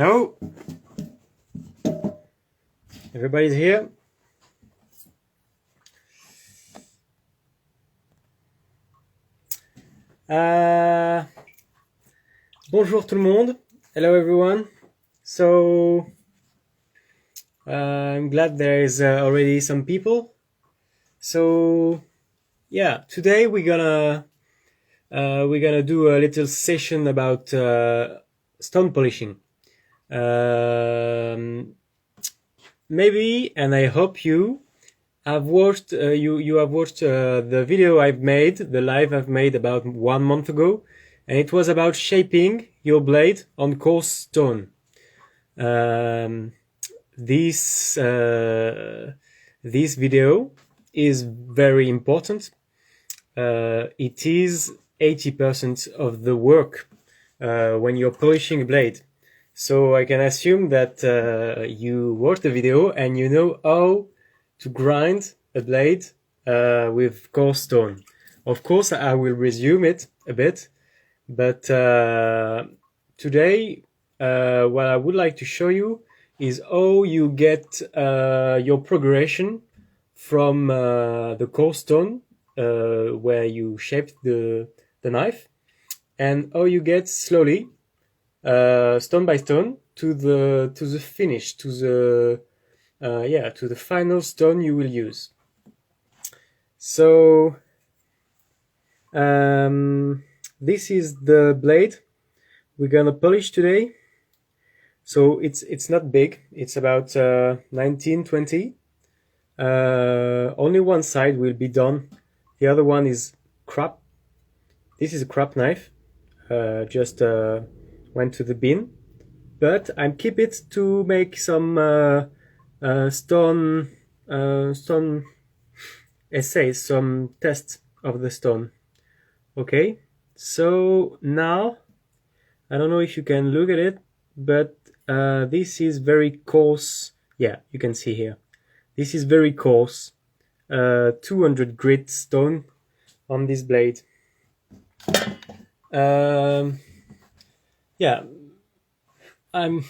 Hello, everybody's here. Bonjour tout le monde. Hello everyone. So I'm glad there is already some people. So yeah, today we're gonna do a little session about stone polishing. Maybe, and I hope you have watched you have watched the video I've made, the live I've made about 1 month ago, and it was about shaping your blade on coarse stone. This video is very important. It is 80% of the work when you're polishing a blade. So I can assume that you watched the video and you know how to grind a blade with coarse stone. Of course, I will resume it a bit, but today what I would like to show you is how you get your progression from the coarse stone where you shaped the knife, and how you get slowly stone by stone to the finish, to the final stone you will use. So this is the blade we're gonna polish today. So it's not big. It's about 19-20. Only one side will be done. The other one is crap. This is a crap knife. Just went to the bin, but I keep it to make some stone essays, some tests of the stone. Okay, so now I don't know if you can look at it, but this is very coarse. Yeah, you can see here. This is very coarse, 200 grit stone on this blade. Yeah, I'm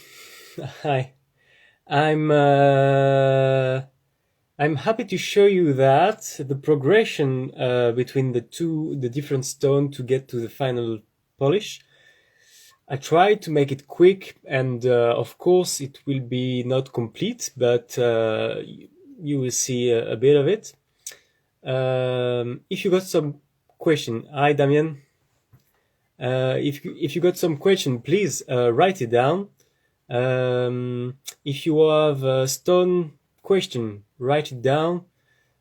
happy to show you that the progression between the different stone to get to the final polish. I tried to make it quick, and of course it will be not complete, but you will see a bit of it. If you got some question, hi Damien. If you got some question, please write it down. If you have a stone question, write it down.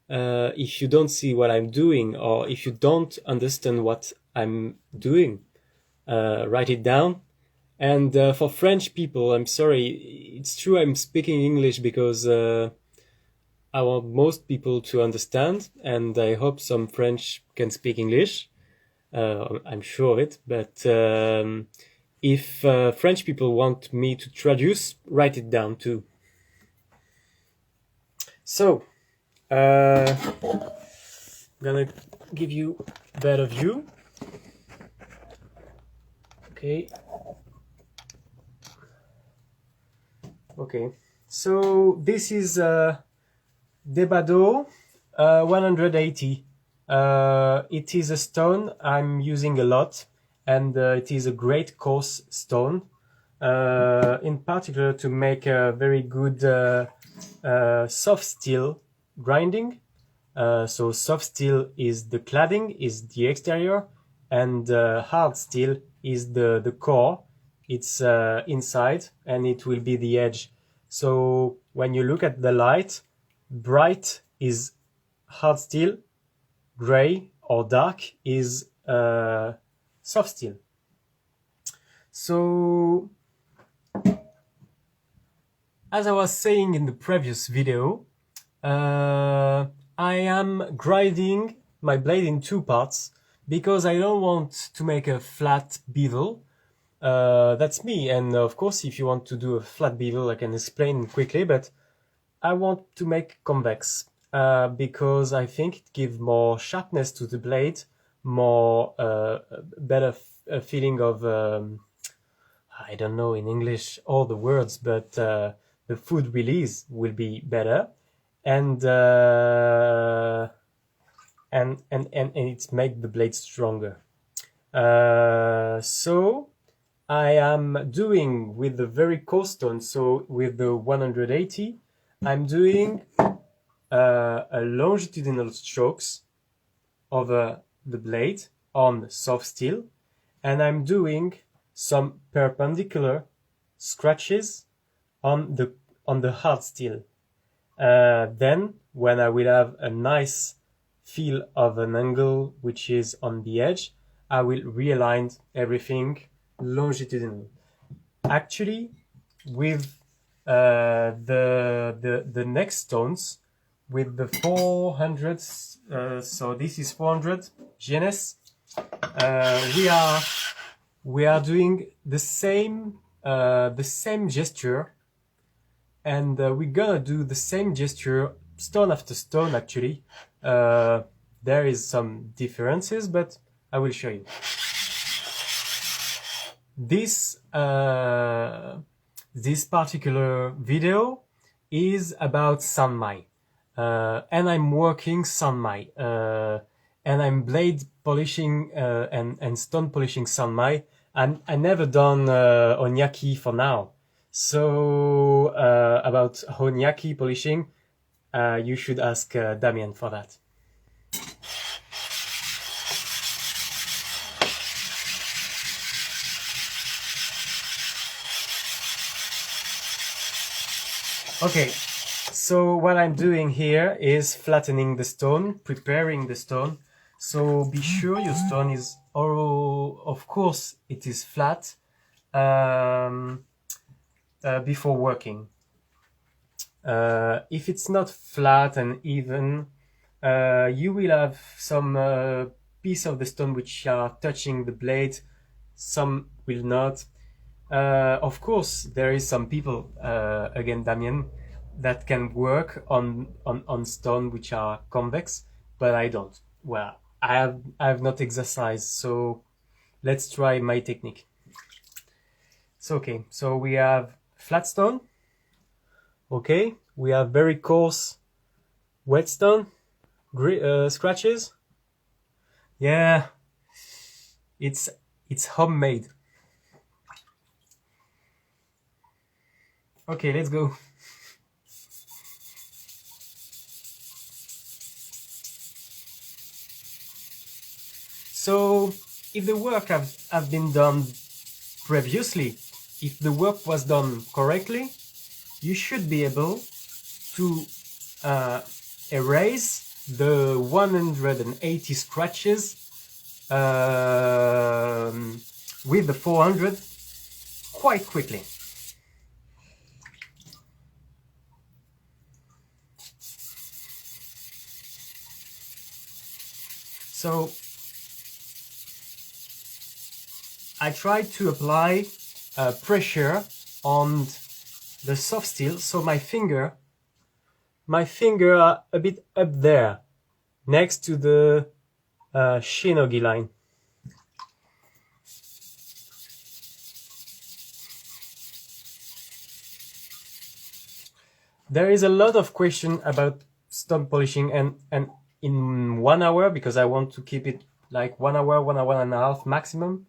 If you don't see what I'm doing, or if you don't understand what I'm doing, write it down. And for French people, I'm sorry, it's true I'm speaking English because I want most people to understand, and I hope some French can speak English. I'm sure of it, but if French people want me to traduce, write it down too. So, I'm gonna give you a better view. Okay, so this is Debado 180. It is a stone I'm using a lot, and it is a great coarse stone, in particular to make a very good soft steel grinding. So soft steel is the cladding, is the exterior, and hard steel is the core. It's inside, and it will be the edge. So when you look at the light, bright is hard steel, gray or dark is soft steel. So as I was saying in the previous video, I am grinding my blade in two parts because I don't want to make a flat bevel. That's me, and of course if you want to do a flat bevel I can explain quickly, but I want to make convex because I think it gives more sharpness to the blade, more better feeling of I don't know in English all the words, but the food release will be better, and it's make the blade stronger. So I am doing with the very coarse stone, so with the 180, I'm doing a longitudinal strokes over the blade on soft steel, and I'm doing some perpendicular scratches on the hard steel. Then, when I will have a nice feel of an angle which is on the edge, I will realign everything longitudinally. Actually, with the next stones, with the 400, so this is 400 GNS, we are doing the same gesture, and we're gonna do the same gesture stone after stone. Actually, there is some differences, but I will show you. This particular video is about sanmai, and I'm working sanmai, and I'm blade polishing and stone polishing sanmai. I never done onyaki for now. So about onyaki polishing, you should ask Damien for that. Okay, so what I'm doing here is flattening the stone, preparing the stone. So be sure your stone is, of course, it is flat before working. If it's not flat and even, you will have some piece of the stone which are touching the blade, some will not. Of course, there is some people, again Damien, that can work on stone which are convex, but I don't. Well, I have not exercised, so let's try my technique. So okay, so we have flat stone. Okay, we have very coarse whetstone scratches. Yeah, it's homemade. Okay, let's go. So, if the work have been done previously, if the work was done correctly, you should be able to erase the 180 scratches with the 400 quite quickly. So I tried to apply pressure on the soft steel, so my finger are a bit up there, next to the shinogi line. There is a lot of question about stone polishing, and in 1 hour, because I want to keep it like 1 hour, 1 hour and a half maximum,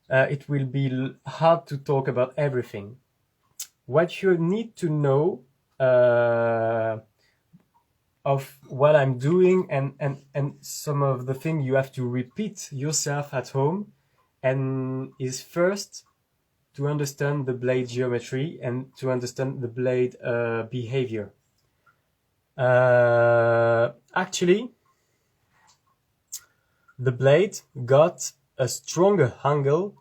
it will be hard to talk about everything. What you need to know of what I'm doing and some of the things you have to repeat yourself at home, and is first to understand the blade geometry and to understand the blade behavior. Actually, the blade got a stronger angle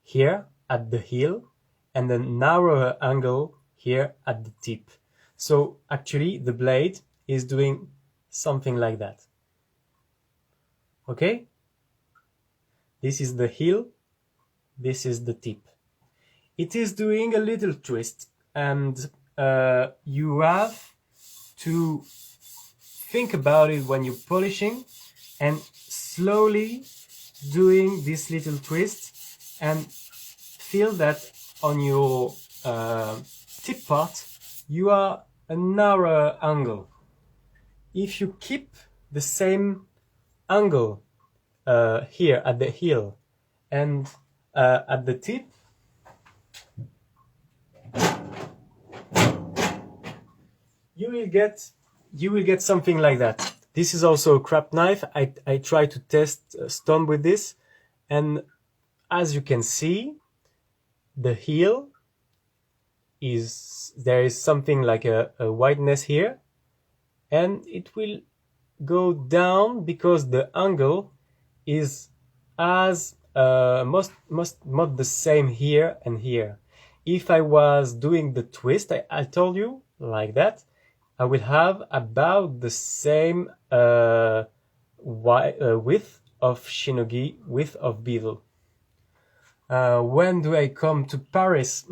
here at the heel and a narrower angle here at the tip. So actually the blade is doing something like that. Okay? This is the heel, this is the tip. It is doing a little twist, and you have to think about it when you're polishing, and slowly doing this little twist and feel that on your tip part you are a narrower angle. If you keep the same angle here at the heel and at the tip, you will get something like that. This is also a crap knife. I try to test stone with this, and as you can see, the heel there is something like a whiteness here, and it will go down because the angle is as not the same here and here. If I was doing the twist, I told you like that, I will have about the same width of shinogi, width of bevel. When do I come to Paris?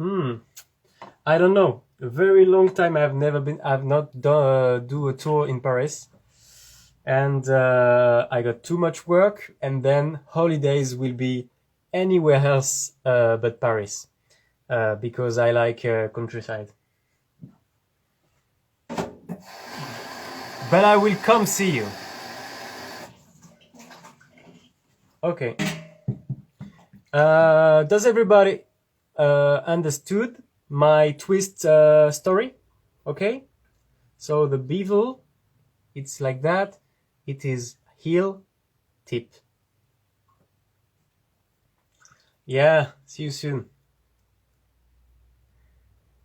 I don't know. A very long time I've not do a tour in Paris. And I got too much work, and then holidays will be anywhere else but Paris, because I like countryside. But I will come see you. Okay. Does everybody understood my twist story? Okay. So the bevel, it's like that. It is heel, tip. Yeah, see you soon.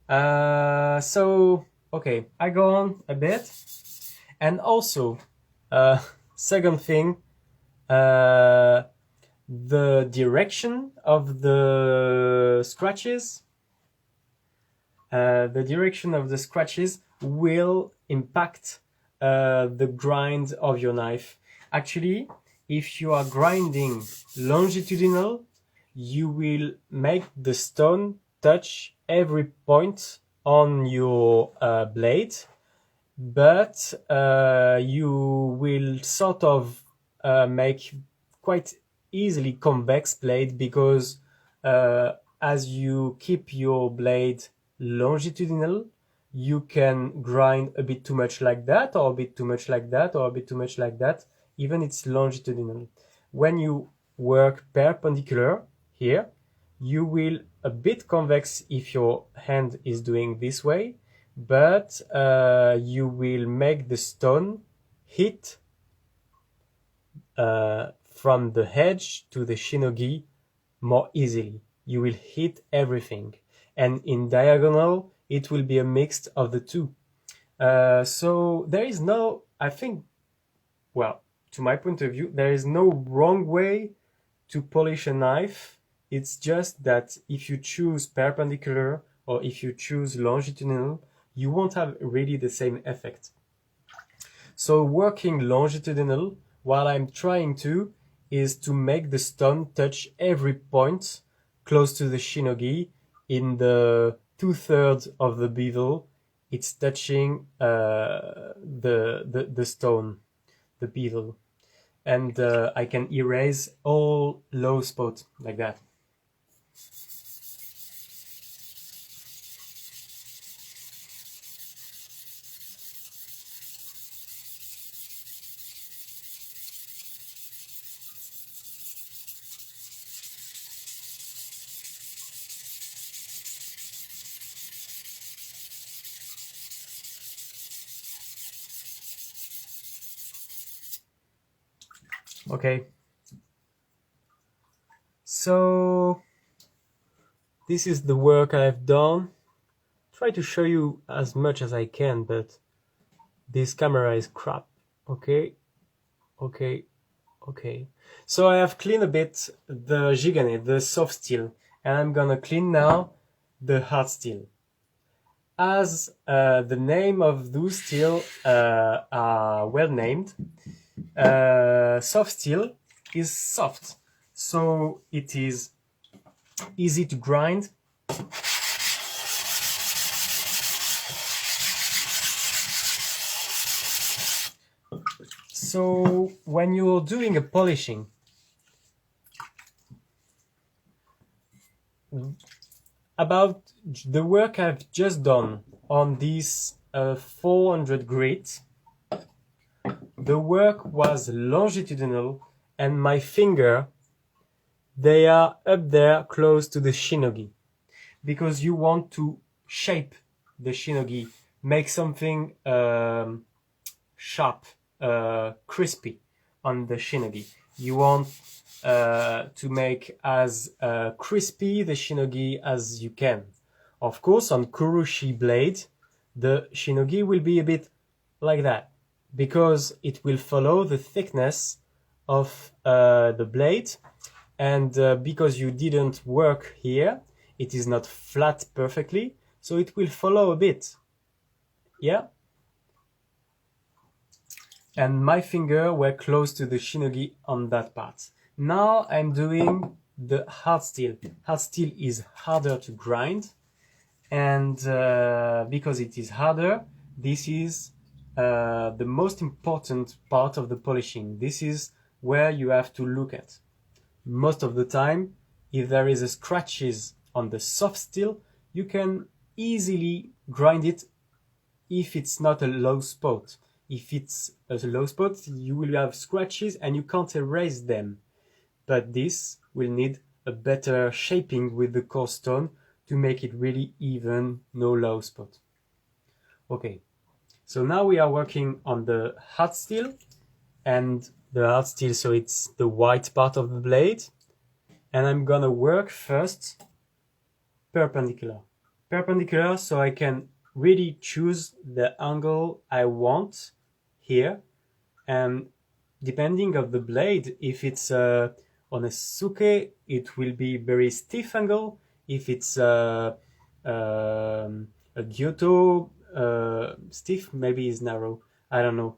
So, okay, I go on a bit. And also, second thing, the direction of the scratches. The direction of the scratches will impact the grind of your knife. Actually, if you are grinding longitudinal, you will make the stone touch every point on your blade, but you will sort of make quite easily convex blade, because as you keep your blade longitudinal, you can grind a bit too much like that, or a bit too much like that, or a bit too much like that, even it's longitudinal. When you work perpendicular here, you will a bit convex if your hand is doing this way, but you will make the stone hit from the edge to the shinogi more easily. You will hit everything, and in diagonal it will be a mix of the two. So there is no, I think, well, to my point of view, there is no wrong way to polish a knife. It's just that if you choose perpendicular or if you choose longitudinal, you won't have really the same effect. So working longitudinal, what I'm trying to is to make the stone touch every point close to the shinogi. In the 2/3 of the bevel, it's touching the stone, the bevel, and I can erase all low spots like that. Okay, so this is the work I've done. Try to show you as much as I can, but this camera is crap. Okay. So I have cleaned a bit the gigane, the soft steel, and I'm gonna clean now the hard steel. As the name of those steel are well named, soft steel is soft, so it is easy to grind. So when you're doing a polishing, about the work I've just done on this 400 grit, the work was longitudinal and my finger, they are up there close to the shinogi, because you want to shape the shinogi, make something sharp, crispy on the shinogi. You want to make as crispy the shinogi as you can. Of course, on kurushi blade, the shinogi will be a bit like that, because it will follow the thickness of the blade, and because you didn't work here, it is not flat perfectly, so it will follow a bit. Yeah? And my finger were close to the shinogi on that part. Now I'm doing the hard steel. Hard steel is harder to grind, and because it is harder, this is the most important part of the polishing. This is where you have to look at. Most of the time, if there is a scratches on the soft steel, you can easily grind it if it's not a low spot. If it's a low spot, you will have scratches and you can't erase them. But this will need a better shaping with the coarse stone to make it really even, no low spot. Okay, so now we are working on the hard steel, and the hard steel, so it's the white part of the blade. And I'm gonna work first perpendicular. Perpendicular, so I can really choose the angle I want here, and depending of the blade, if it's on a suke, it will be very stiff angle. If it's a Gyoto, stiff, maybe is narrow, I don't know.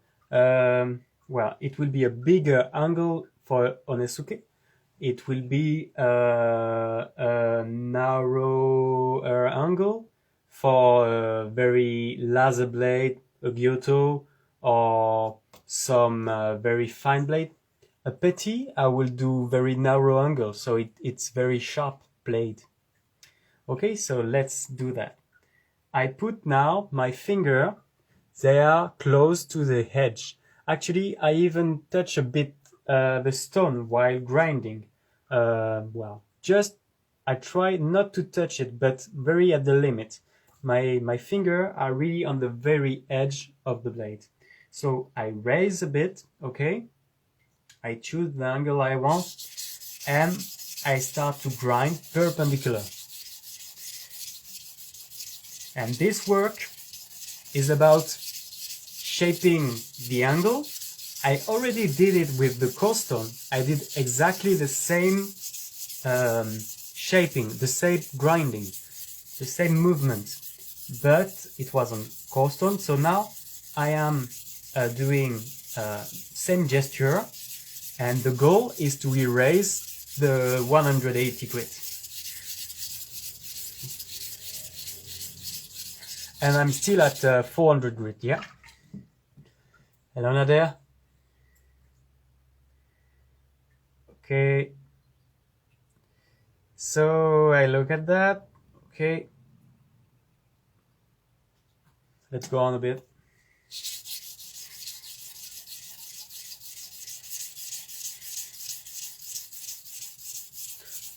Well, it will be a bigger angle for Onesuke. It will be a narrower angle for a very laser blade, a Gyoto, or some very fine blade. A petit, I will do very narrow angle, so it's very sharp blade. Okay, so let's do that. I put now my finger, they are close to the edge. Actually, I even touch a bit the stone while grinding. Well, just I try not to touch it, but very at the limit. My finger are really on the very edge of the blade. So I raise a bit, okay? I choose the angle I want, and I start to grind perpendicular. And this work is about shaping the angle. I already did it with the coarse stone. I did exactly the same shaping, the same grinding, the same movement, but it was on coarse stone. So now I am doing same gesture, and the goal is to erase the 180 grit. And I'm still at 400 grit, yeah? Hello, Nader. Okay. So I look at that. Okay. Let's go on a bit.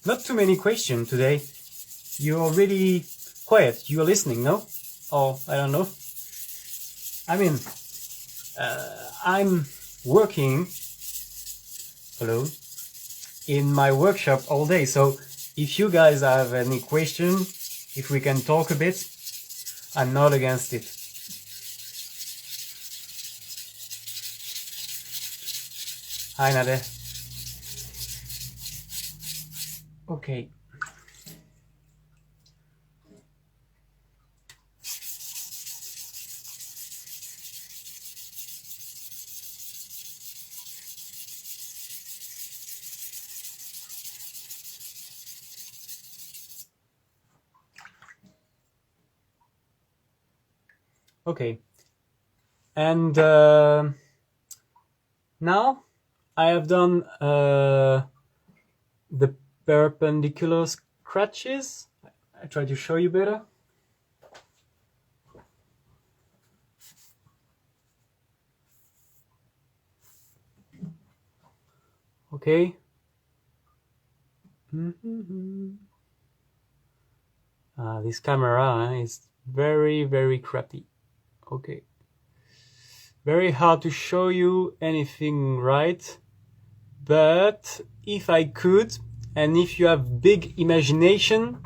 Not too many questions today. You're really quiet. You're listening, no? Or I don't know. I mean, I'm working alone in my workshop all day. So if you guys have any question, if we can talk a bit, I'm not against it. Hi, Nade. Okay. Okay. And now I have done the perpendicular scratches. I try to show you better. Okay. This camera is very crappy. Okay. Very hard to show you anything right. But if I could, and if you have big imagination,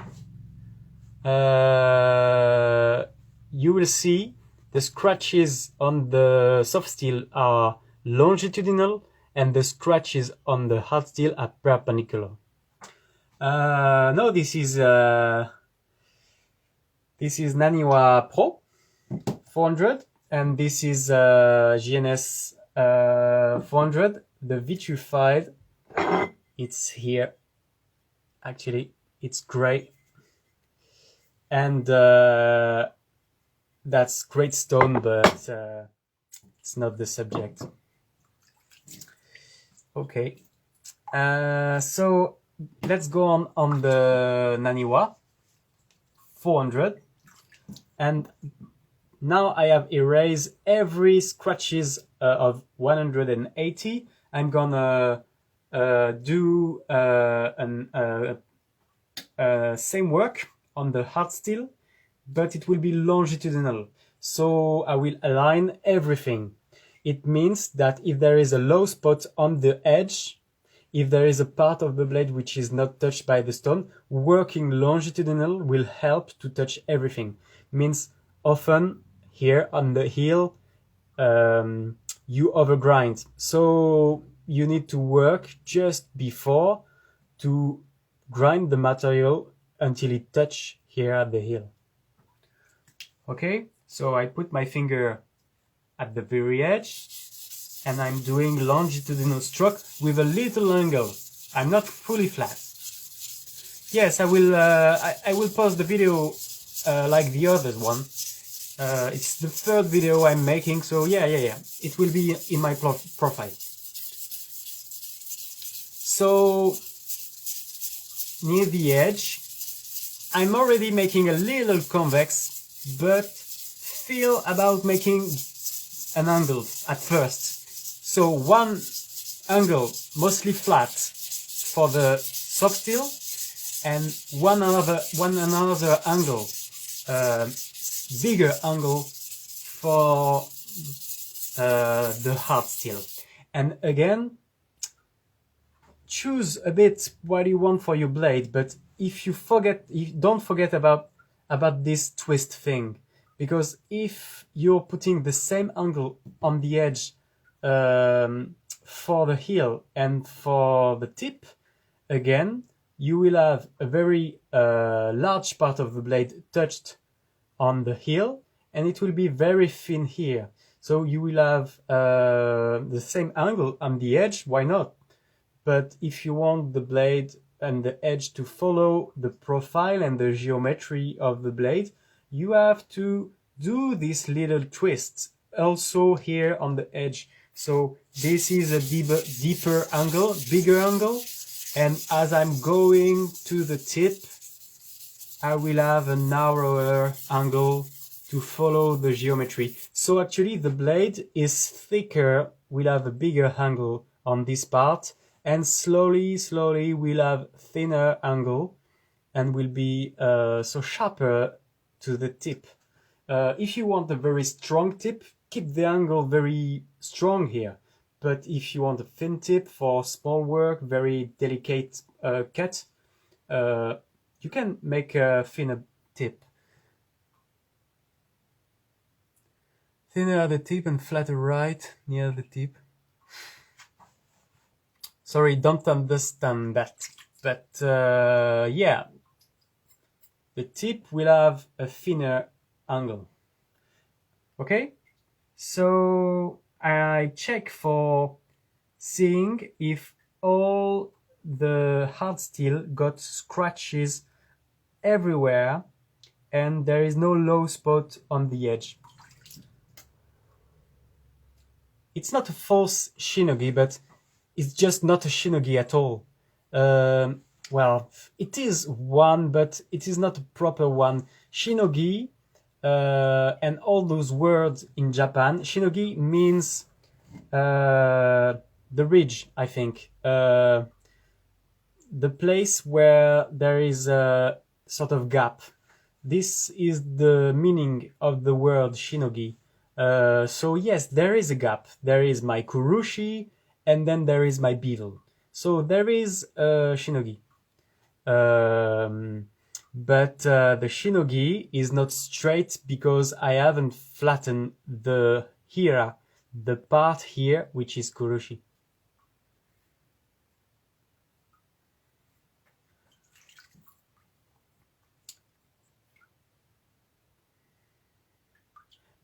you will see the scratches on the soft steel are longitudinal and the scratches on the hard steel are perpendicular. No, this is Naniwa Pro 400 and this is GNS 400. The vitrified, it's here. Actually, it's gray. And that's great stone, but it's not the subject. Okay. So let's go on the Naniwa 400. And now I have erased every scratches of 180. I'm gonna do same work on the hard steel, but it will be longitudinal. So I will align everything. It means that if there is a low spot on the edge, if there is a part of the blade which is not touched by the stone, working longitudinal will help to touch everything. Means often here on the heel, you overgrind. So you need to work just before to grind the material until it touch here at the heel. Okay, so I put my finger at the very edge and I'm doing longitudinal stroke with a little angle. I'm not fully flat. Yes, I will pause the video like the other one. It's the third video I'm making, so yeah. It will be in my profile. So near the edge, I'm already making a little convex, but feel about making an angle at first. So one angle mostly flat for the soft steel, and one another angle, bigger angle for the hard steel. And again, choose a bit what you want for your blade, but if you don't forget about this twist thing, because if you're putting the same angle on the edge for the heel and for the tip, again, you will have a very large part of the blade touched on the heel, and it will be very thin here. So you will have the same angle on the edge, why not? But if you want the blade and the edge to follow the profile and the geometry of the blade, you have to do this little twist also here on the edge. So this is a deeper angle, bigger angle, and as I'm going to the tip, I will have a narrower angle to follow the geometry. So actually the blade is thicker, will have a bigger angle on this part, and slowly we'll have thinner angle and will be so sharper to the tip. If you want a very strong tip, keep the angle very strong here. But if you want a thin tip for small work, very delicate cut, you can make a thinner tip. Thinner at the tip and flatter right near the tip. Sorry, don't understand that. But yeah, the tip will have a thinner angle. Okay, so I check for seeing if all the hard steel got scratches everywhere and there is no low spot on the edge. It's not a false shinogi, but it's just not a shinogi at all. well, it is one, but it is not a proper one. Shinogi, and all those words in Japan. Shinogi means the ridge, I think. The place where there is a sort of gap. This is the meaning of the word shinogi. So yes, there is a gap. There is my kurushi, and then there is my bevel. So there is a shinogi. But the shinogi is not straight because I haven't flattened the hira, the part here, which is kurushi.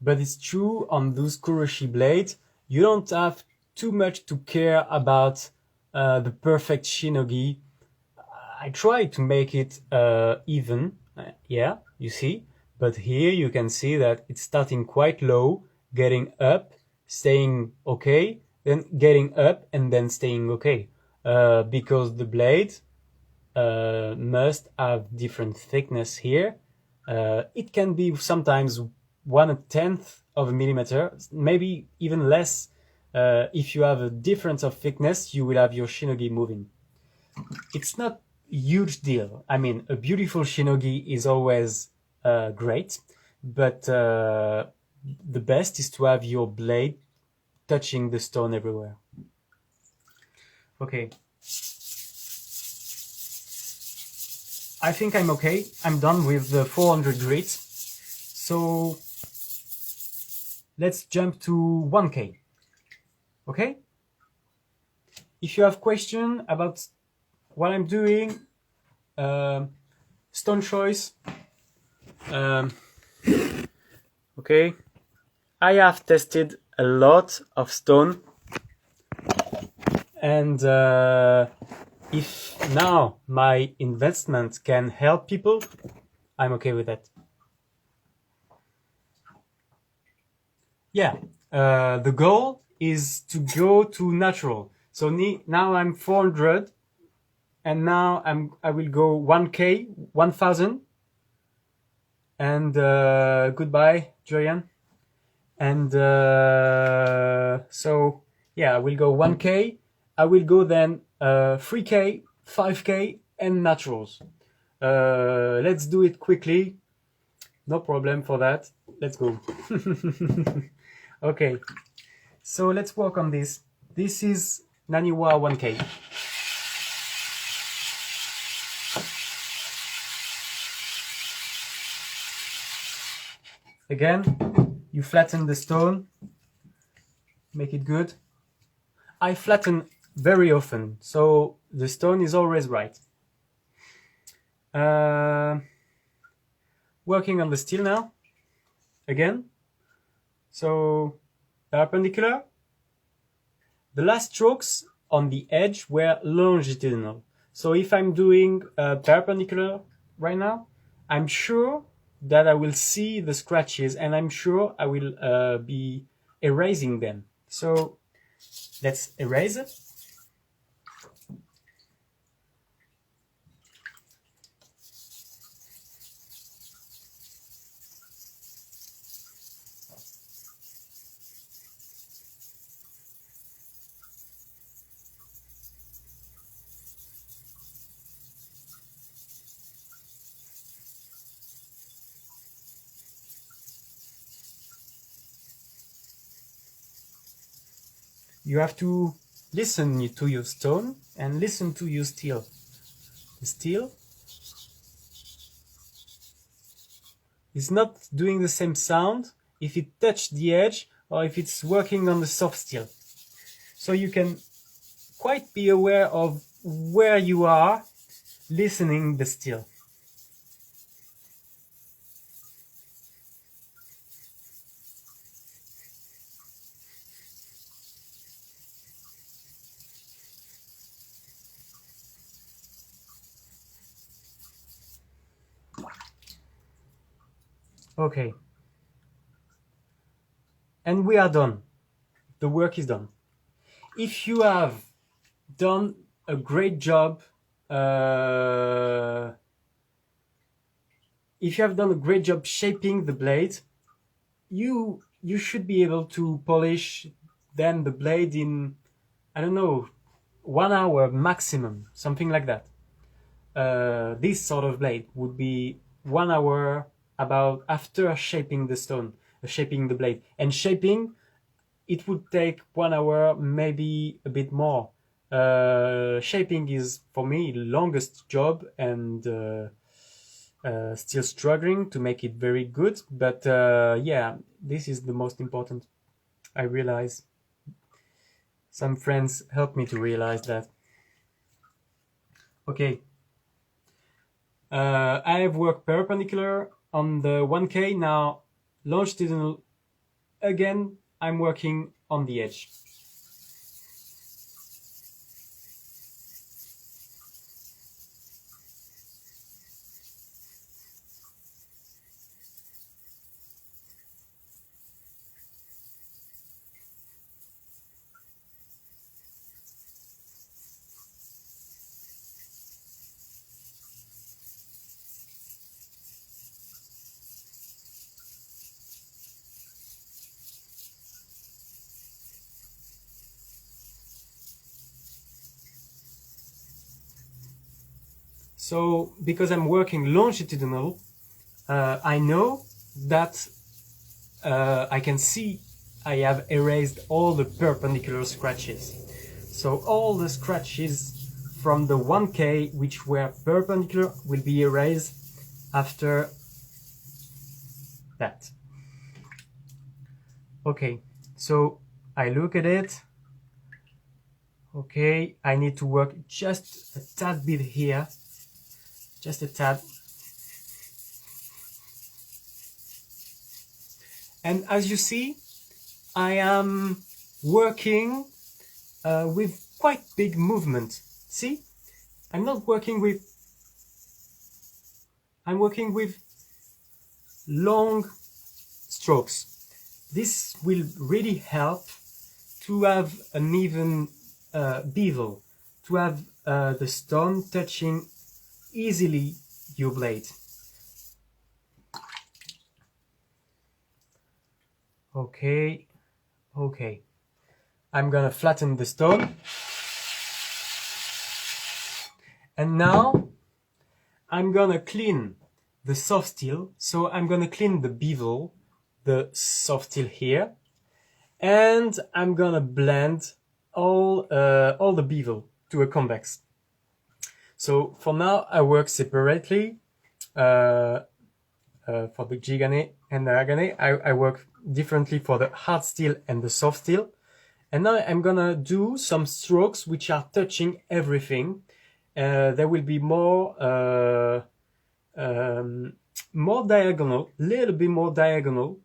But it's true on those kuroshi blades, you don't have too much to care about the perfect shinogi. I try to make it even, yeah, you see. But here you can see that it's starting quite low, getting up, staying okay, then getting up and then staying okay. Because the blade must have different thickness here. It can be sometimes 1/10 of a millimeter, maybe even less. If you have a difference of thickness, you will have your shinogi moving. It's not a huge deal. I mean, a beautiful shinogi is always great, but the best is to have your blade touching the stone everywhere. Okay. I think I'm okay. I'm done with the 400 grits. So let's jump to 1K. Okay? If you have question about what I'm doing, stone choice, okay, I have tested a lot of stone, and if now my investment can help people, I'm okay with that. Yeah, the goal is to go to natural. So now I'm 400, and now I will go 1K, 1000, and goodbye, Julian. And so yeah, I will go 1K. I will go then 3K, 5K, and naturals. Let's do it quickly. No problem for that. Let's go. Okay, so let's work on this. This is Naniwa 1K. Again, you flatten the stone, make it good. I flatten very often, so the stone is always right. Working on the steel now, again. So perpendicular. The last strokes on the edge were longitudinal. So if I'm doing perpendicular right now, I'm sure that I will see the scratches, and I'm sure I will be erasing them. So let's erase it. You have to listen to your stone and listen to your steel. The steel is not doing the same sound if it touched the edge or if it's working on the soft steel. So you can quite be aware of where you are listening the steel. Okay. And we are done. The work is done. If you have done a great job if you have done a great job shaping the blade, you should be able to polish then the blade in, I don't know, 1 hour maximum, something like that. This sort of blade would be 1 hour about after shaping the stone, shaping the blade. And shaping, it would take 1 hour, maybe a bit more. Shaping is, for me, the longest job, and still struggling to make it very good. But yeah, this is the most important, I realize. Some friends helped me to realize that. Okay. I have worked perpendicular on the 1K. Now longitudinal again, I'm working on the edge. So because I'm working longitudinal, I know that I can see I have erased all the perpendicular scratches. So all the scratches from the 1K which were perpendicular will be erased after that. Okay, so I look at it. Okay, I need to work just a tad bit here. Just a tad. And as you see, I am working with quite big movement. See? I'm working with long strokes. This will really help to have an even bevel, to have the stone touching easily your blade. Okay, okay. I'm gonna flatten the stone. And now I'm gonna clean the soft steel. So I'm gonna clean the bevel, the soft steel here, and I'm gonna blend all the bevel to a convex. So for now I work separately. For the Gigane and the Agane, I work differently for the hard steel and the soft steel. And now I'm gonna do some strokes which are touching everything. There will be more diagonal, little bit more diagonal,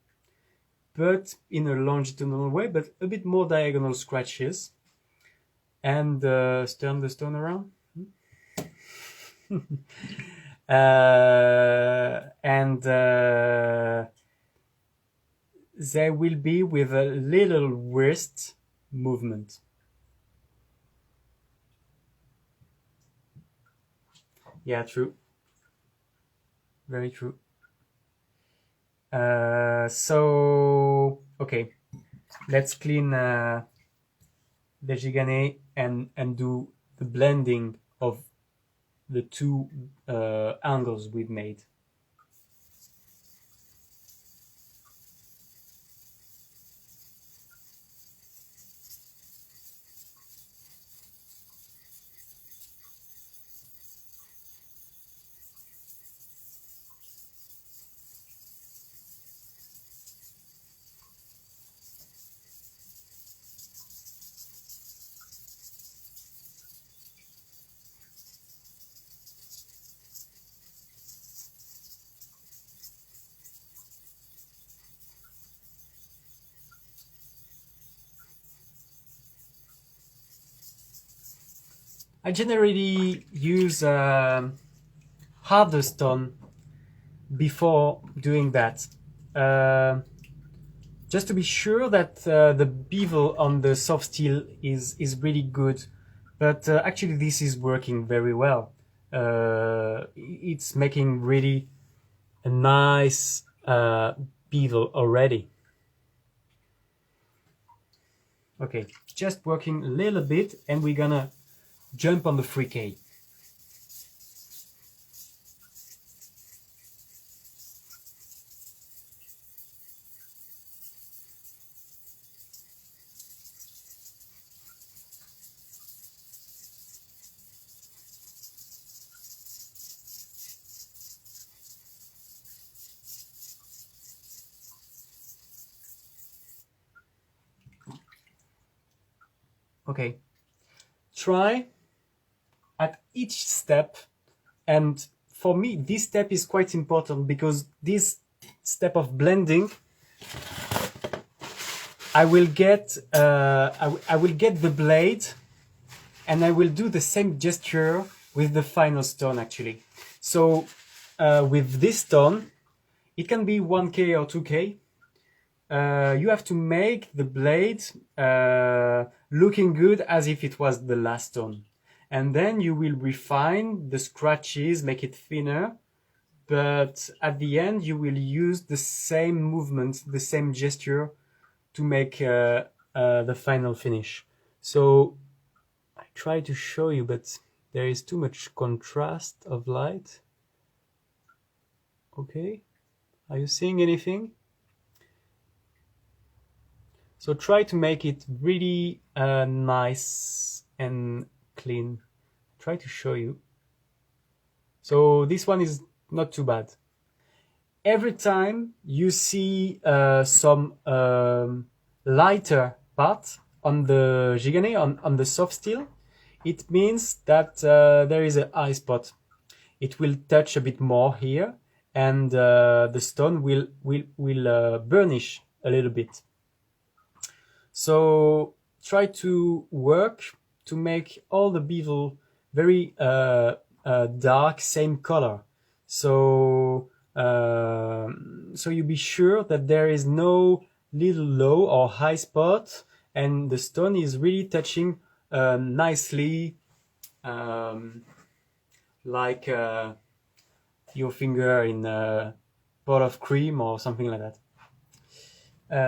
but in a longitudinal way, but a bit more diagonal scratches. And turn the stone around. And they will be with a little wrist movement. Yeah, true. Very true. So, okay, let's clean the Gigane and do the blending of the two angles we've made. I generally use harder stone before doing that, just to be sure that the bevel on the soft steel is really good But actually this is working very well. It's making really a nice bevel already. Okay, just working a little bit and we're gonna jump on the 3K. Okay, try at each step, and for me this step is quite important because this step of blending I will get I will get the blade and I will do the same gesture with the final stone actually. So with this stone it can be 1K or 2K. You have to make the blade looking good as if it was the last stone. And then you will refine the scratches, make it thinner. But at the end, you will use the same movement, the same gesture to make the final finish. So I try to show you, but there is too much contrast of light. Okay, are you seeing anything? So try to make it really nice and clean. Try to show you. So this one is not too bad. Every time you see some lighter part on the Gigane, on the soft steel, it means that there is an eye spot. It will touch a bit more here, and the stone will burnish a little bit. So try to work to make all the bevel very dark, same color. So so you be sure that there is no little low or high spot, and the stone is really touching nicely, like your finger in a pot of cream or something like that.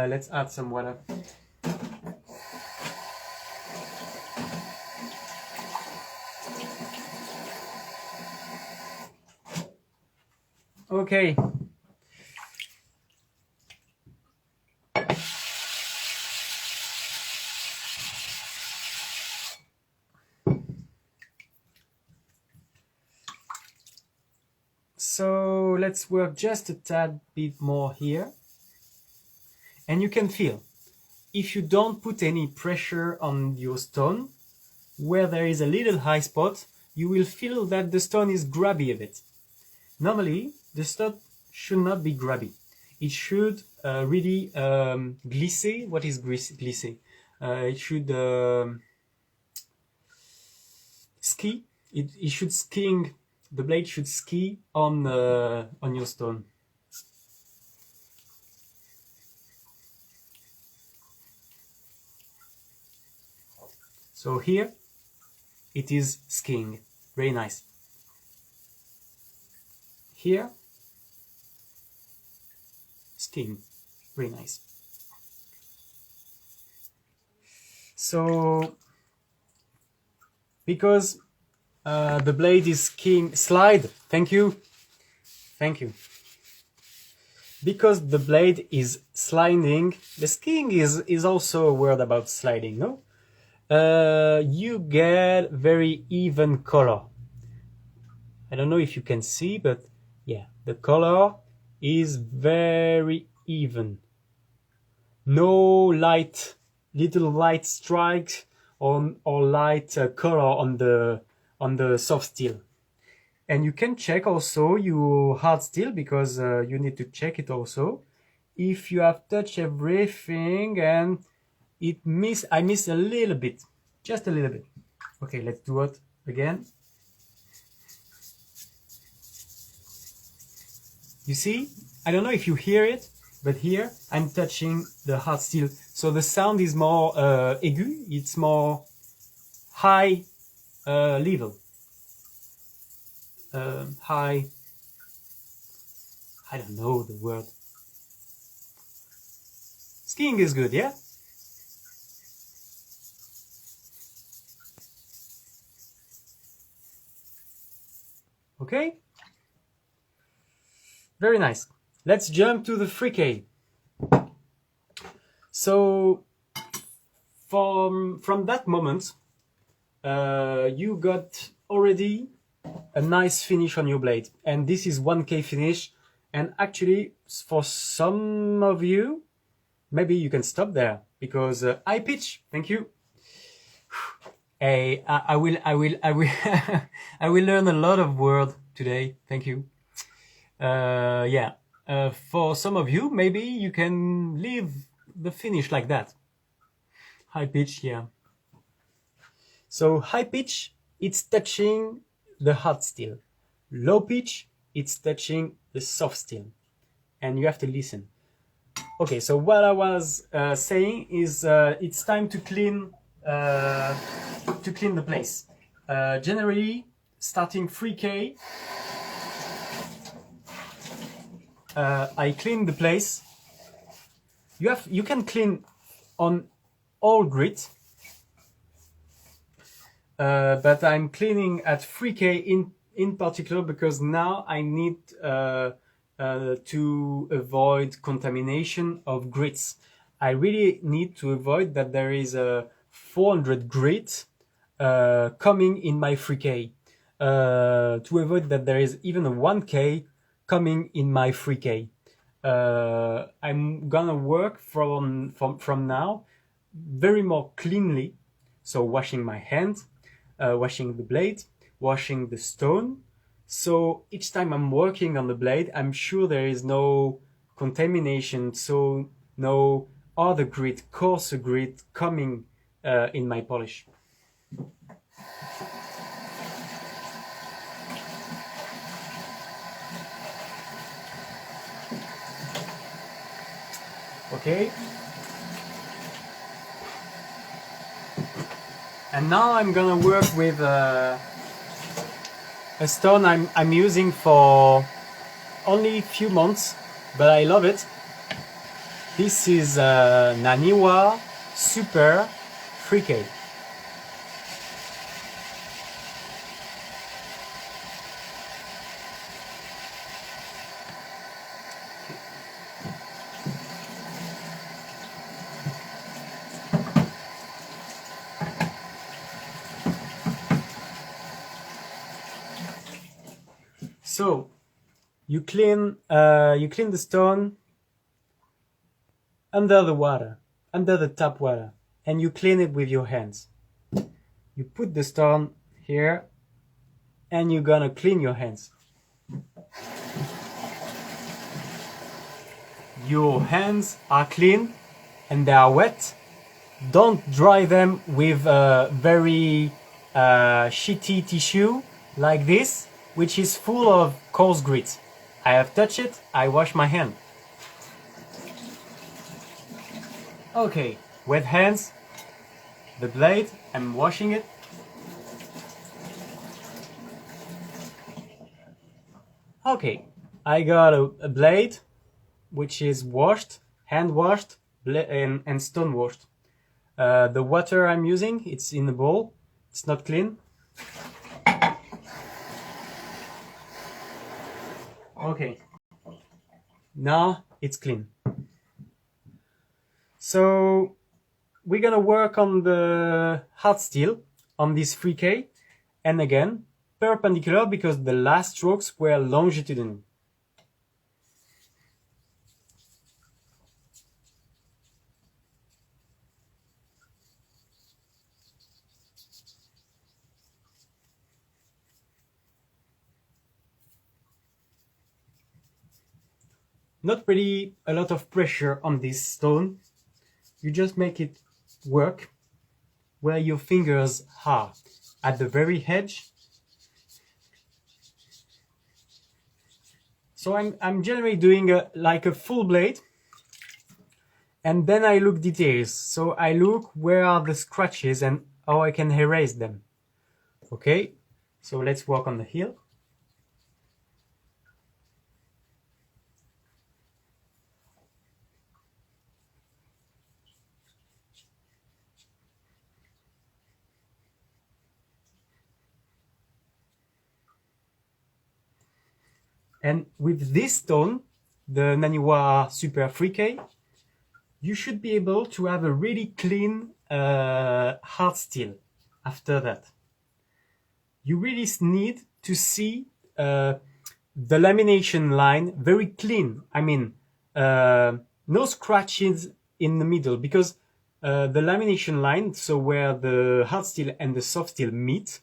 Let's add some water. Okay. So let's work just a tad bit more here. And you can feel, if you don't put any pressure on your stone, where there is a little high spot, you will feel that the stone is grabby a bit. Normally, the stone should not be grabby. It should really glisser. What is glisser? It should ski. It should skiing. The blade should ski on your stone. So here, it is skiing. Very nice. Here, skiing. Very nice. So, because the blade is skiing, slide. Thank you. Thank you. Because the blade is sliding, the skiing is also a word about sliding, no? You get very even color. I don't know if you can see, but yeah, the color is very even. No little light strikes or light color on the soft steel. And you can check also your hard steel, because you need to check it also. If you have touched everything and I miss a little bit, just a little bit. Okay, let's do it again. You see, I don't know if you hear it, but here I'm touching the hard steel. So the sound is more aigu, it's more high level. High, I don't know the word. Skiing is good, yeah? Okay? Very nice. Let's jump to the 3K. So, from that moment, you got already a nice finish on your blade. And this is 1K finish. And actually, for some of you, maybe you can stop there because high pitch. Thank you. Hey, I will I will learn a lot of words today. Thank you. Yeah. For some of you, maybe you can leave the finish like that. High pitch, yeah. So high pitch, it's touching the hard steel. Low pitch, it's touching the soft steel. And you have to listen. Okay, so what I was saying is it's time to clean the place. Generally, starting 3K, I clean the place. You can clean on all grit, but I'm cleaning at 3K in particular because now I need to avoid contamination of grits. I really need to avoid that there is a 400 grit coming in my 3K. To avoid that there is even a 1K coming in my 3K. I'm gonna work from now very more cleanly. So washing my hand, washing the blade, washing the stone. So each time I'm working on the blade, I'm sure there is no contamination, so no other grit, coarser grit coming in my polish. Okay. And now I'm gonna work with a stone I'm using for only a few months, but I love it. This is Naniwa Super 3K. So you clean the stone under the water, under the tap water, and you clean it with your hands. You put the stone here, and you're gonna clean your hands. Your hands are clean and they are wet. Don't dry them with a very shitty tissue like this, which is full of coarse grit. I have touched it, I wash my hand. Okay, wet hands, the blade, I'm washing it. Okay, I got a blade which is washed, hand washed and stone washed. The water I'm using, it's in a bowl, it's not clean. Okay, now it's clean. So we're gonna work on the hard steel on this 3K, and again perpendicular because the last strokes were longitudinal. Not really a lot of pressure on this stone. You just make it work where your fingers are, at the very edge. So I'm generally doing like a full blade, and then I look details. So I look where are the scratches and how I can erase them. Okay, so let's work on the heel. And with this stone, the Naniwa Super 3K, you should be able to have a really clean hard steel after that. You really need to see the lamination line very clean. I mean, no scratches in the middle, because the lamination line, so where the hard steel and the soft steel meet,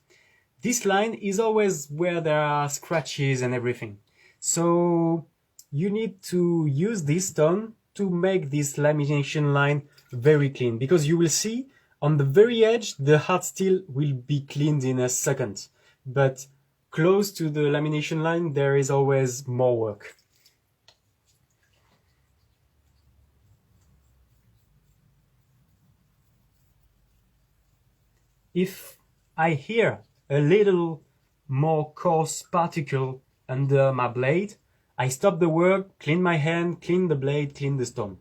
this line is always where there are scratches and everything. So you need to use this stone to make this lamination line very clean, because you will see on the very edge the hard steel will be cleaned in a second, but close to the lamination line there is always more work. If I hear a little more coarse particle under my blade, I stop the work, clean my hand, clean the blade, clean the stone.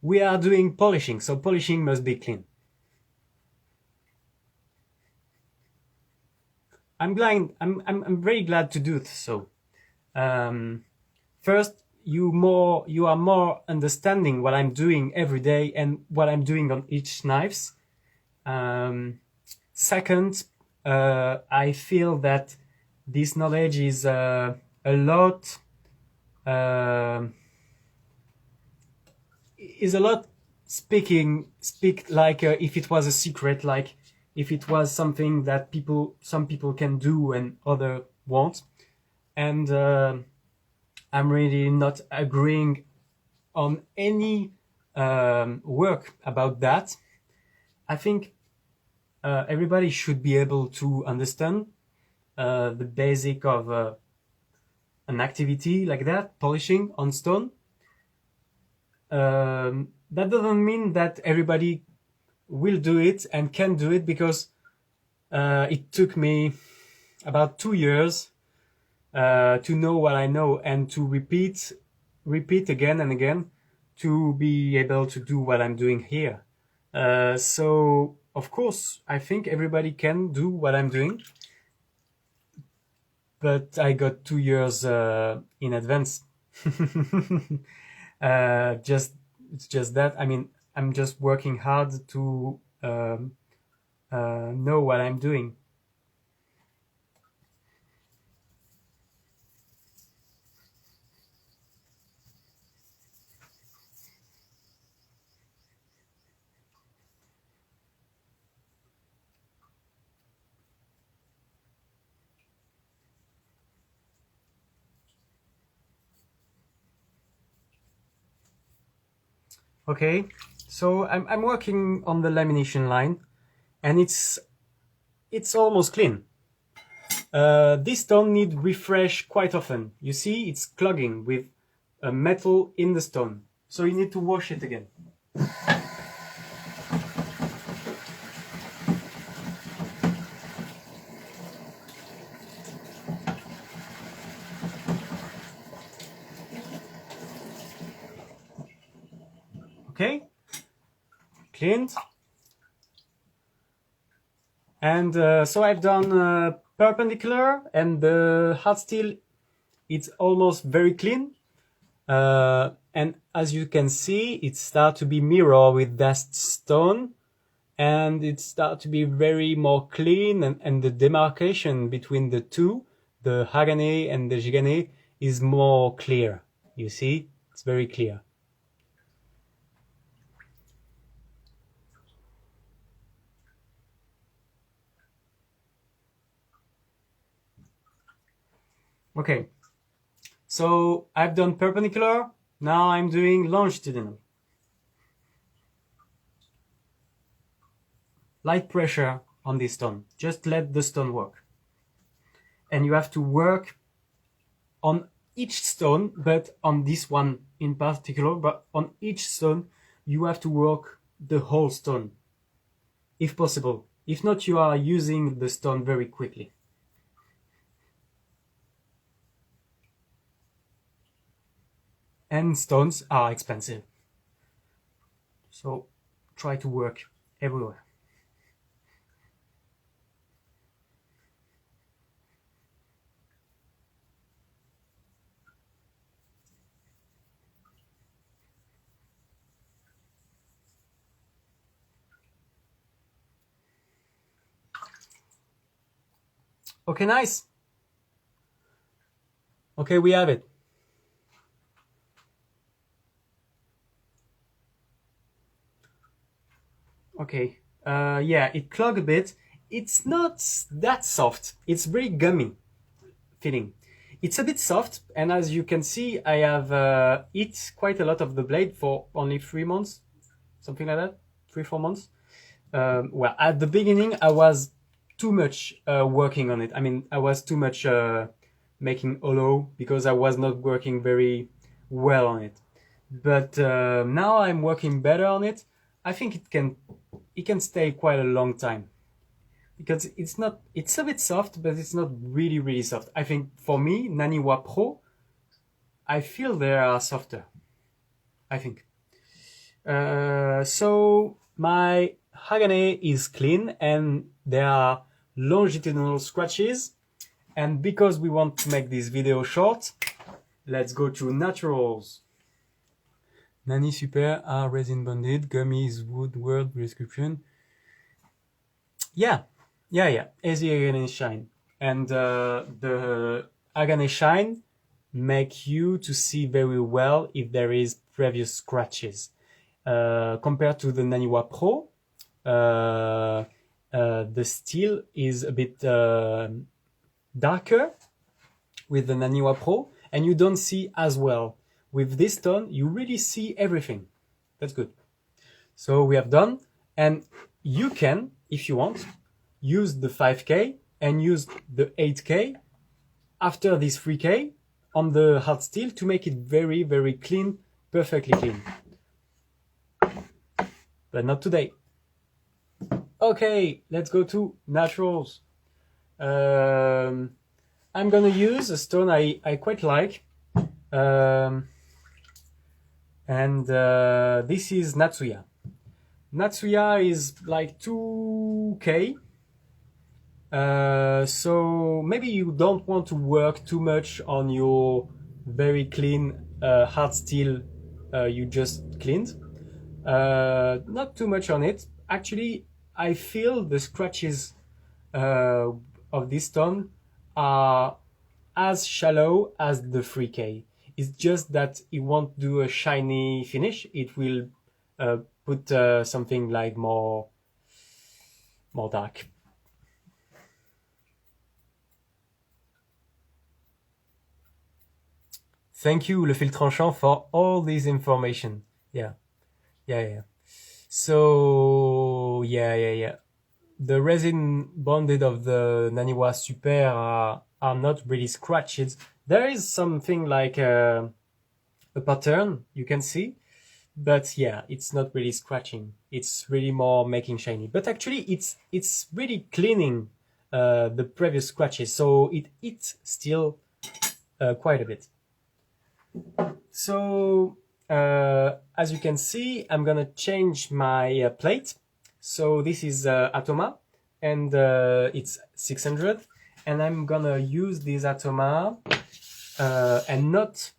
We are doing polishing, so polishing must be clean. I'm very glad to do so. First, you are more understanding what I'm doing every day and what I'm doing on each knives. Second, I feel that this knowledge is a lot speak like if it was a secret, like if it was something that some people can do and other won't. And I'm really not agreeing on any work about that. I think everybody should be able to understand the basic of an activity like that, polishing on stone. That doesn't mean that everybody will do it and can do it, because it took me about 2 years to know what I know and to repeat again and again to be able to do what I'm doing here. So of course I think everybody can do what I'm doing, but I got 2 years in advance. It's just that, I mean, I'm just working hard to know what I'm doing. Okay, so I'm working on the lamination line, and it's almost clean. This stone needs refresh quite often. You see, it's clogging with metal in the stone, so you need to wash it again. Okay, cleaned. And so I've done perpendicular, and the hard steel, it's almost very clean. And as you can see, it starts to be mirror with that stone, and it starts to be very more clean, and the demarcation between the two, the Hagane and the Jigane, is more clear. You see, it's very clear. Okay, so I've done perpendicular, now I'm doing longitudinal. Light pressure on this stone, just let the stone work. And you have to work on each stone, but on this one in particular, but on each stone you have to work the whole stone, if possible. If not, you are using the stone very quickly. And stones are expensive. So try to work everywhere. Okay, nice. Okay, we have it. Okay, yeah, it clogged a bit. It's not that soft. It's very gummy feeling. It's a bit soft, and as you can see, I have eat quite a lot of the blade for only 3 months, something like that, 3-4 months. Well, at the beginning, I was too much working on it. I mean, I was too much making hollow because I was not working very well on it. But now I'm working better on it. I think it can stay quite a long time because it's a bit soft, but it's not really soft. I think for me, Naniwa Pro, I feel they are softer. I think. So my Hagane is clean and there are longitudinal scratches. And because we want to make this video short, let's go to naturals. Nani Super are resin bonded, gummies, wood word description. Yeah. Easy Agane Shine. And the Agane Shine make you to see very well if there is previous scratches. Compared to the Naniwa Pro, the steel is a bit darker with the Naniwa Pro, and you don't see as well. With this stone, you really see everything. That's good. So we have done, and you can, if you want, use the 5K and use the 8K after this 3K on the hard steel to make it very clean, perfectly clean. But not today. Okay, let's go to naturals. I'm gonna use a stone I quite like. And this is Natsuya. Natsuya is like 2K. So maybe you don't want to work too much on your very clean hard steel you just cleaned. Not too much on it. Actually, I feel the scratches of this stone are as shallow as the 3K. It's just that it won't do a shiny finish. It will put something like more dark. Thank you, Le Fil Tranchant, for all this information. Yeah. So, yeah. The resin bonded of the Naniwa Super are not really scratched. There is something like a pattern you can see, but yeah, it's not really scratching. It's really more making shiny. But actually, it's really cleaning the previous scratches, so it eats still quite a bit. So as you can see, I'm gonna change my plate. So this is Atoma, and it's 600, and I'm gonna use this Atoma and not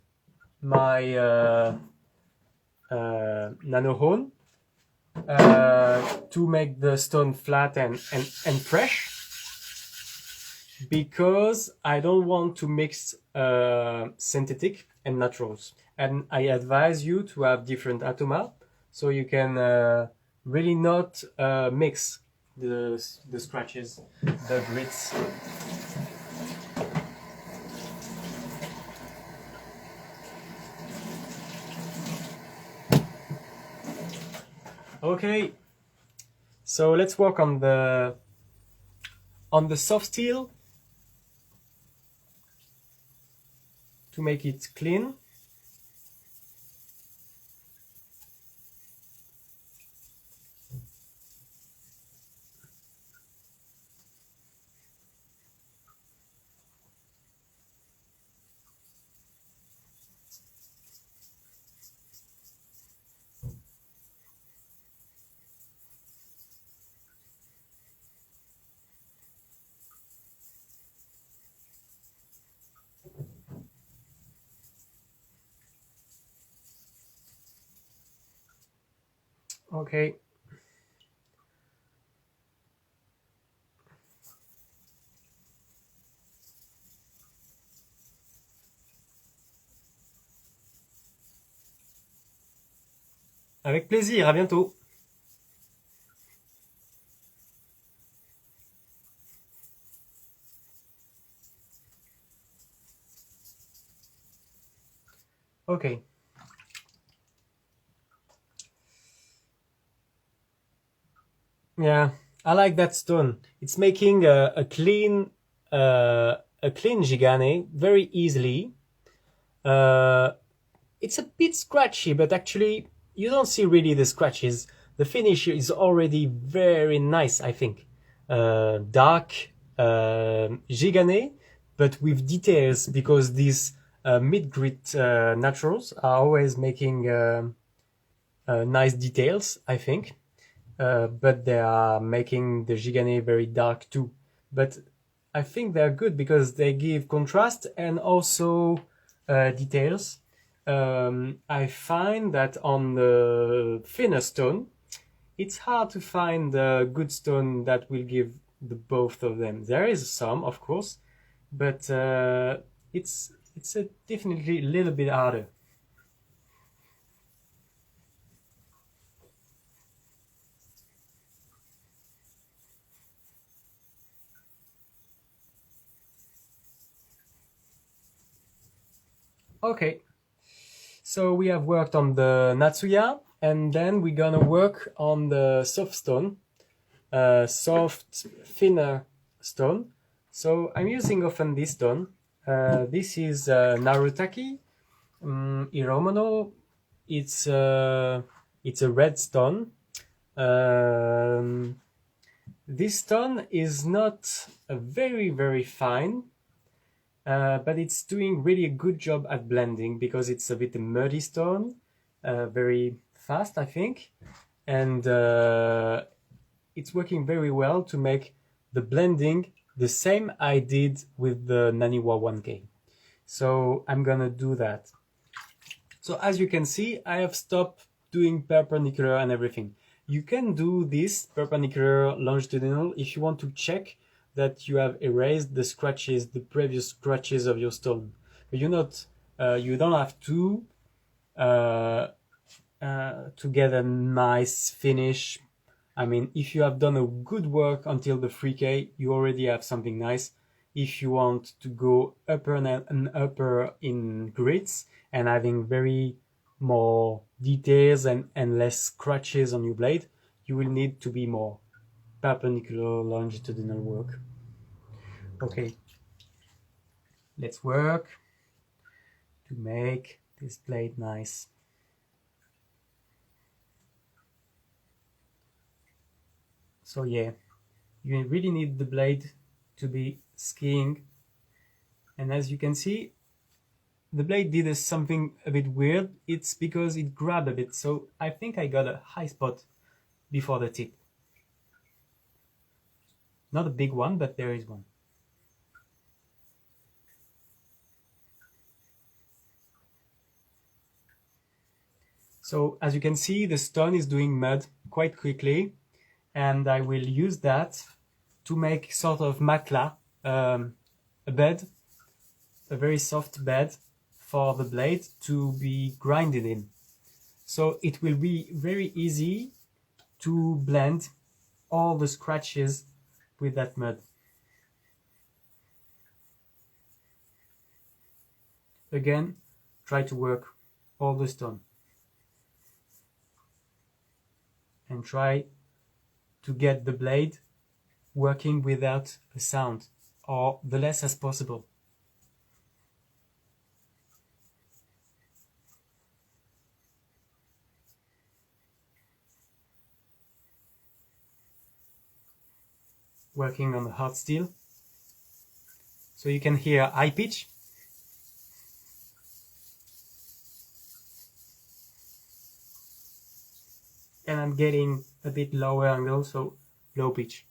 my nano hone to make the stone flat and fresh, because I don't want to mix synthetic and naturals. And I advise you to have different Atoma, so you can really not mix the scratches, the grits. Okay, so let's work on the soft steel to make it clean. Okay. Avec plaisir, à bientôt. Okay. Yeah, I like that stone. It's making a clean gigane very easily. Uh, it's a bit scratchy, but actually you don't see really the scratches. The finish is already very nice, I think. Dark gigane, but with details because these mid grit naturals are always making nice details, I think. But they are making the Gigane very dark too. But I think they're good because they give contrast and also details. I find that on the thinner stone, it's hard to find a good stone that will give the both of them. There is some, of course, but it's definitely a little bit harder. Okay, so we have worked on the Natsuya, and then we're gonna work on the soft stone, soft, thinner stone. So I'm using often this stone. This is Narutaki Iromono. It's uh, it's a red stone. Um, this stone is not very fine, but it's doing really a good job at blending because it's a bit muddy stone, very fast, I think, and it's working very well to make the blending the same I did with the Naniwa 1K. So I'm gonna do that. So as you can see, I have stopped doing perpendicular and everything. You can do this perpendicular longitudinal if you want to check that you have erased the scratches, the previous scratches of your stone. But you don't have uh, to get a nice finish. I mean, if you have done a good work until the 3K, you already have something nice. If you want to go upper and upper in grids and having very more details and less scratches on your blade, you will need to be more perpendicular longitudinal work. Okay, let's work to make this blade nice. So yeah, you really need the blade to be skiing. And as you can see, the blade did something a bit weird. It's because it grabbed a bit. So I think I got a high spot before the tip. Not a big one, but there is one. So as you can see, the stone is doing mud quite quickly. And I will use that to make sort of matla, a bed, a very soft bed for the blade to be grinded in. So it will be very easy to blend all the scratches with that mud. Again, try to work all the stone and try to get the blade working without a sound or the less as possible. Working on the hard steel. So you can hear high pitch. And I'm getting a bit lower angle, so low pitch.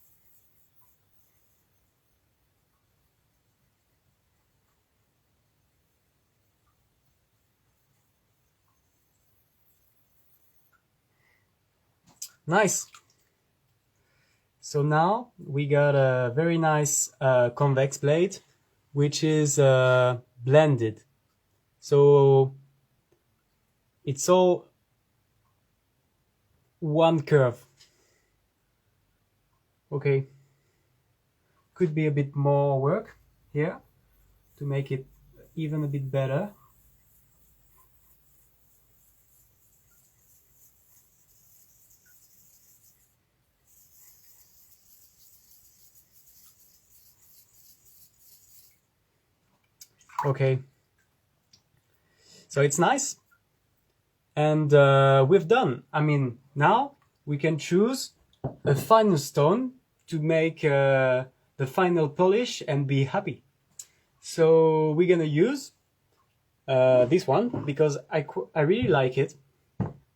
Nice. So now we got a very nice convex plate, which is blended. So it's all one curve. Okay. Could be a bit more work here to make it even a bit better. Okay. So it's nice. And we've done. I mean, now we can choose a final stone to make the final polish and be happy. So we're gonna use this one because I really like it,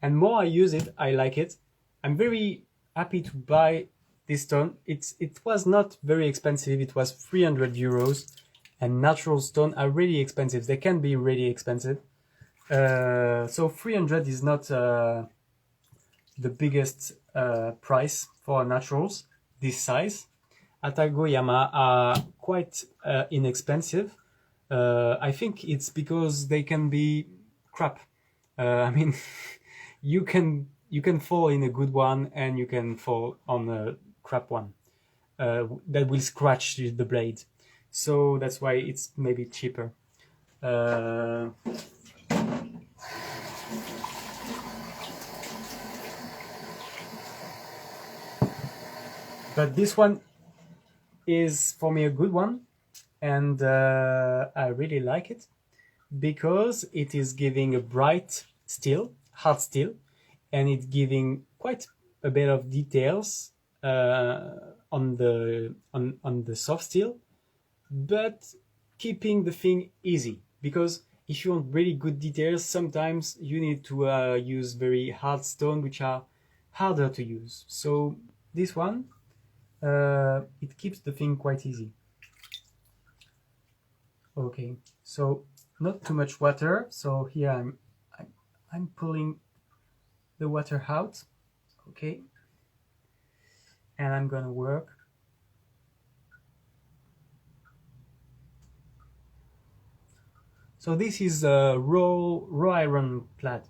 and more I use it, I like it. I'm very happy to buy this stone. It was not very expensive. It was 300 euros, and natural stone are really expensive. They can be really expensive. So 300 is not the biggest price for naturals this size. At Agoyama are quite inexpensive. I think it's because they can be crap. I mean, you can fall in a good one and you can fall on a crap one that will scratch the blade. So that's why it's maybe cheaper. But this one is for me a good one, and I really like it because it is giving a bright steel, hard steel, and it's giving quite a bit of details on the soft steel, but keeping the thing easy. Because if you want really good details, sometimes you need to use very hard stone, which are harder to use. So this one, it keeps the thing quite easy. Okay, so not too much water. So here I'm pulling the water out. Okay, and I'm gonna work. So this is a raw iron plat.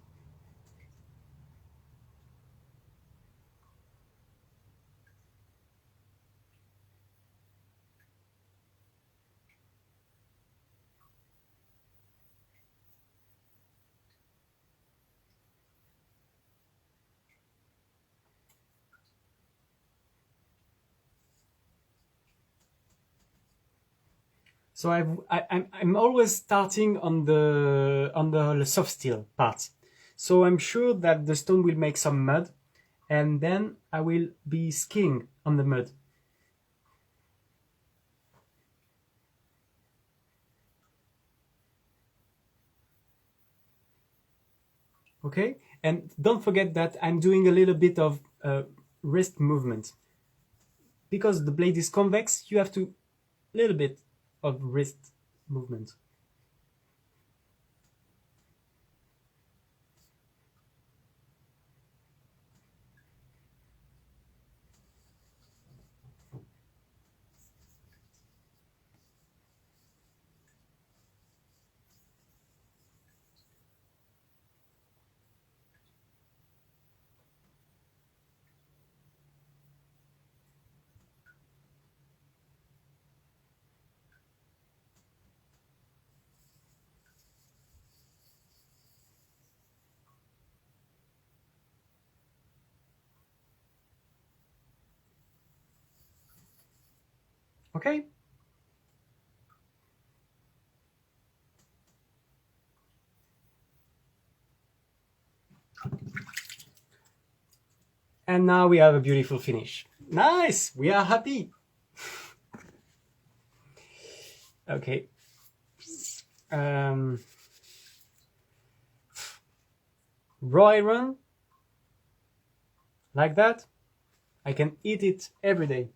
So I'm always starting on the soft steel part. So I'm sure that the stone will make some mud, and then I will be skiing on the mud. Okay, and don't forget that I'm doing a little bit of wrist movement. Because the blade is convex, you have to little bit of wrist movement. Okay. And now we have a beautiful finish. Nice, we are happy. Okay. Raw iron, like that, I can eat it every day.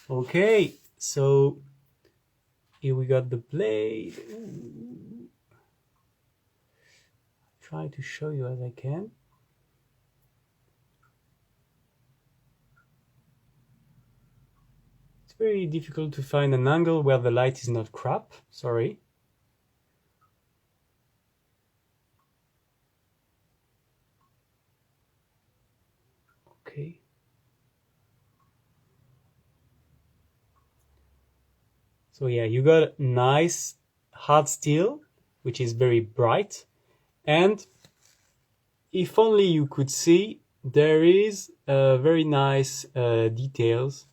Okay, So here we got the blade. Ooh. Try to show you as I can. It's very difficult to find an angle where the light is not crap. Sorry. Okay. So yeah, you got nice hard steel, which is very bright. And if only you could see, there is very nice details,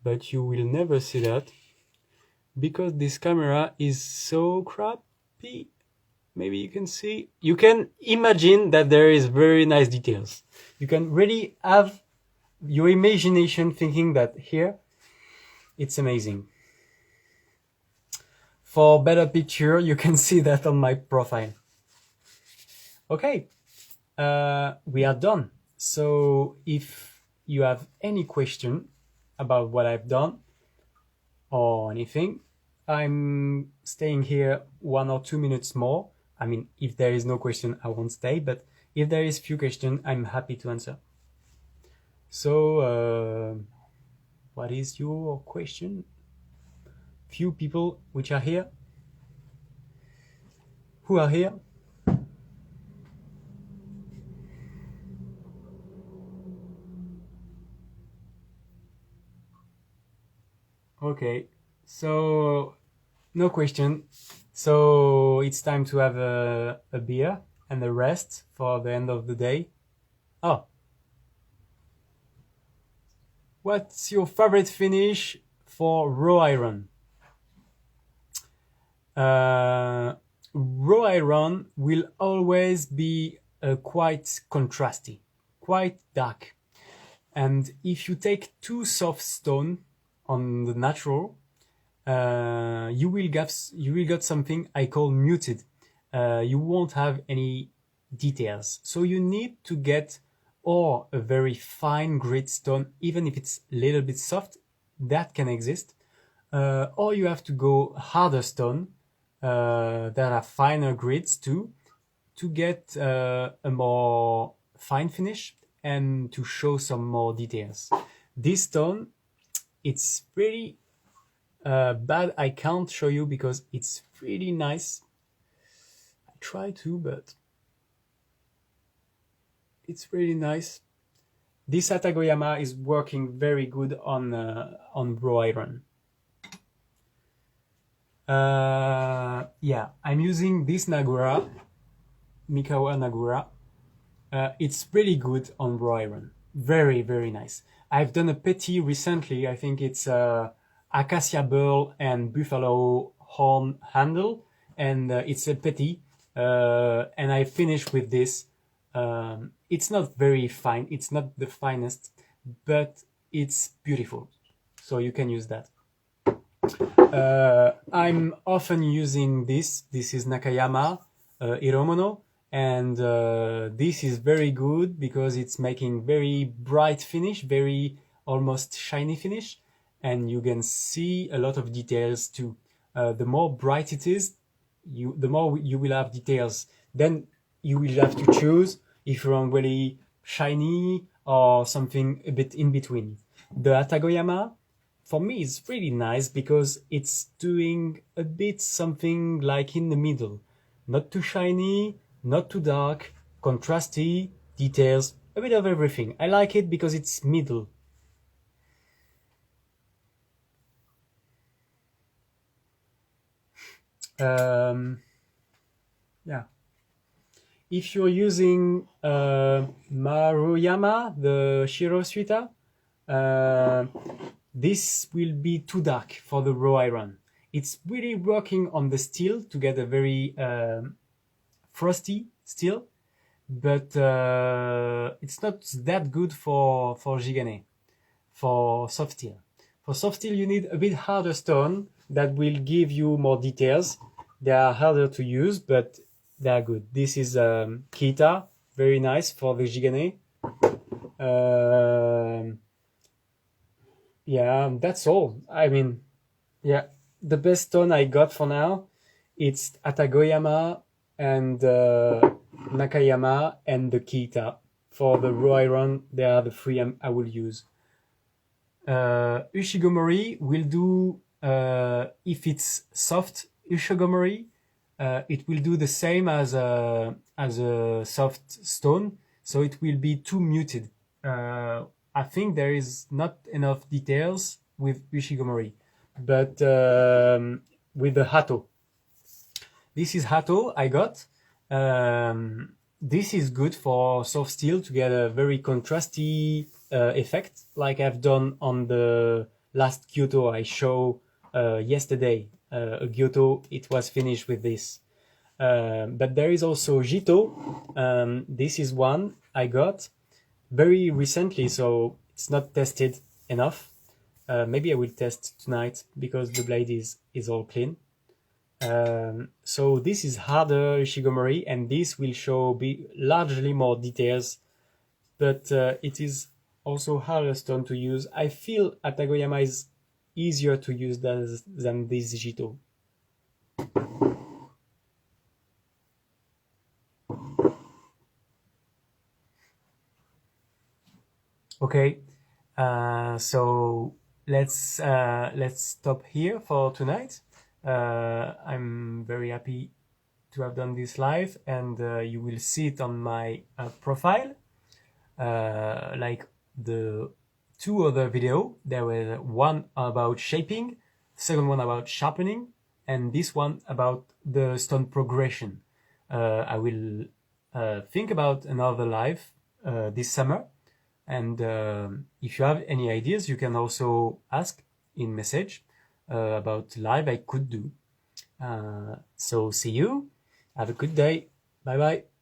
but you will never see that because this camera is so crappy. Maybe you can see, you can imagine that there is very nice details. You can really have your imagination thinking that here, it's amazing. For better picture, you can see that on my profile. Okay, we are done. So if you have any question about what I've done or anything, I'm staying here 1 or 2 minutes more. I mean, if there is no question, I won't stay, but if there is few questions, I'm happy to answer. So, what is your question? Few people which are here. Who are here? Okay, so no question. So it's time to have a beer and a rest for the end of the day. Oh, what's your favorite finish for raw iron? Raw iron will always be quite contrasty, quite dark. And if you take two soft stone on the natural, you will get something I call muted. You won't have any details. So you need to get or a very fine grit stone, even if it's a little bit soft, that can exist. Or you have to go harder stone that are finer grits too, to get a more fine finish and to show some more details. This stone, it's pretty bad. I can't show you because it's really nice. I try to, but it's really nice. This Atagoyama is working very good on raw iron. Yeah, I'm using this Nagura, Mikawa Nagura. It's really good on raw iron. Very, very nice. I've done a petty recently. I think it's acacia burl and buffalo horn handle, and it's a petty. And I finished with this. It's not very fine. It's not the finest, but it's beautiful. So you can use that. I'm often using this. This is Nakayama Hiromono, and this is very good because it's making very bright finish, very almost shiny finish, and you can see a lot of details too. The more bright it is, the more you will have details. Then you will have to choose if you want really shiny or something a bit in between. The Atagoyama, for me, it's really nice because it's doing a bit something like in the middle. Not too shiny, not too dark, contrasty, details, a bit of everything. I like it because it's middle. Yeah. If you're using Maruyama, the Shiro Suita, this will be too dark for the raw iron. It's really working on the steel to get a very frosty steel, but it's not that good for Gigane, for soft steel. For soft steel, you need a bit harder stone that will give you more details. They are harder to use, but they are good. This is Kita, very nice for the Gigane. Yeah, that's all. I mean, Yeah, the best stone I got for now, it's Atagoyama and Nakayama and the Kita. For the raw iron, they are the three I will use. Ushigomori will do, if it's soft Ushigomori, it will do the same as a soft stone, so it will be too muted. I think there is not enough details with Ushigomori, but with the Hato. This is Hato I got. This is good for soft steel to get a very contrasty effect, like I've done on the last Kyoto I show yesterday. A Kyoto, it was finished with this. But there is also Jito. This is one I got very recently, so it's not tested enough. Maybe I will test tonight because the blade is all clean. So this is harder Shigomori, and this will show largely more details, but it is also harder stone to use. I feel Atagoyama is easier to use than this Jito. Okay, so let's stop here for tonight. I'm very happy to have done this live, and you will see it on my profile. Like the two other video, there was one about shaping, second one about sharpening, and this one about the stone progression. I will think about another live this summer, and if you have any ideas, you can also ask in message about live I could do. So see you. Have a good day. Bye bye.